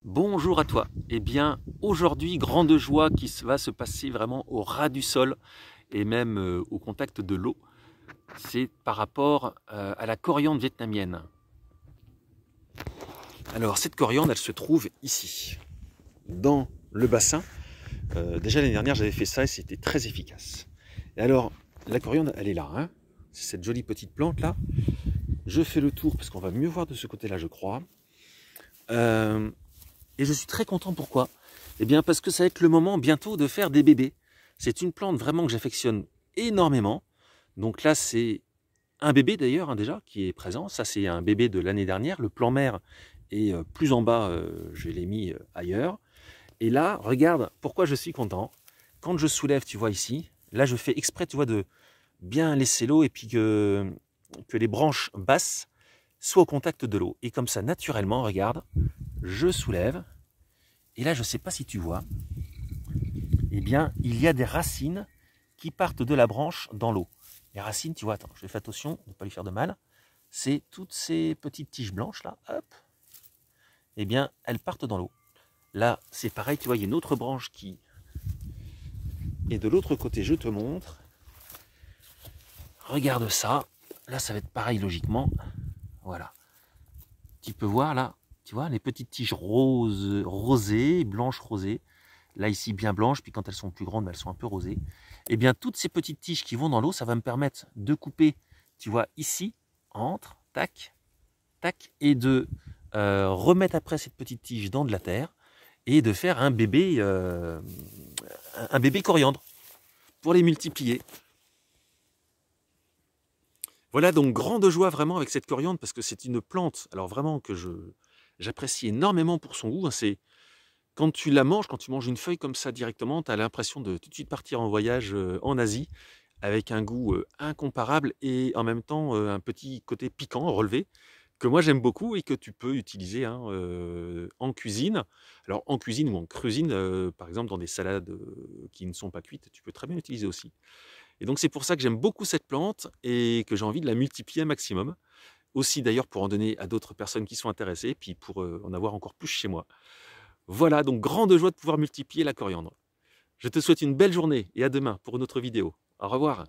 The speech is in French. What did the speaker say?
Bonjour à toi. Eh bien, aujourd'hui, grande joie qui va se passer vraiment au ras du sol et même au contact de l'eau. C'est par rapport à la coriandre vietnamienne. Alors, cette coriandre, elle se trouve ici, dans le bassin. Déjà l'année dernière, j'avais fait ça et c'était très efficace. Et alors, la coriandre, elle est là, hein. C'est cette jolie petite plante là. Je fais le tour parce qu'on va mieux voir de ce côté-là, je crois. Et je suis très content, pourquoi? Eh bien parce que ça va être le moment bientôt de faire des bébés. C'est une plante vraiment que j'affectionne énormément. Donc là c'est un bébé d'ailleurs hein, déjà qui est présent. Ça c'est un bébé de l'année dernière. Le plan mère est plus en bas, je l'ai mis ailleurs. Et là, regarde pourquoi je suis content. Quand je soulève, tu vois ici, là je fais exprès, tu vois, de bien laisser l'eau et puis que les branches basses soient au contact de l'eau. Et comme ça, naturellement, regarde, je soulève. Et là, je ne sais pas si tu vois, eh bien, il y a des racines qui partent de la branche dans l'eau. Les racines, tu vois, attends, je fais attention de ne pas lui faire de mal. C'est toutes ces petites tiges blanches là, hop, eh bien, elles partent dans l'eau. Là, c'est pareil, tu vois, il y a une autre branche qui est de l'autre côté, je te montre. Regarde ça. Là, ça va être pareil logiquement. Voilà. Tu peux voir là, tu vois, les petites tiges rosées, blanches rosées. Là ici bien blanches, puis quand elles sont plus grandes, elles sont un peu rosées. Et bien toutes ces petites tiges qui vont dans l'eau, ça va me permettre de couper, tu vois, ici, entre, tac, tac, et de remettre après cette petite tige dans de la terre et de faire un bébé coriandre pour les multiplier. Voilà donc grande joie vraiment avec cette coriandre parce que c'est une plante, alors vraiment que j'apprécie énormément pour son goût. Hein, c'est quand tu la manges, quand tu manges une feuille comme ça directement, tu as l'impression de tout de suite partir en voyage en Asie avec un goût incomparable et en même temps un petit côté piquant relevé que moi j'aime beaucoup et que tu peux utiliser hein, en cuisine. Alors en cuisine ou en cuisine, par exemple dans des salades qui ne sont pas cuites, tu peux très bien l'utiliser aussi. Et donc c'est pour ça que j'aime beaucoup cette plante et que j'ai envie de la multiplier un maximum. Aussi d'ailleurs pour en donner à d'autres personnes qui sont intéressées, puis pour en avoir encore plus chez moi. Voilà, donc grande joie de pouvoir multiplier la coriandre. Je te souhaite une belle journée et à demain pour une autre vidéo. Au revoir.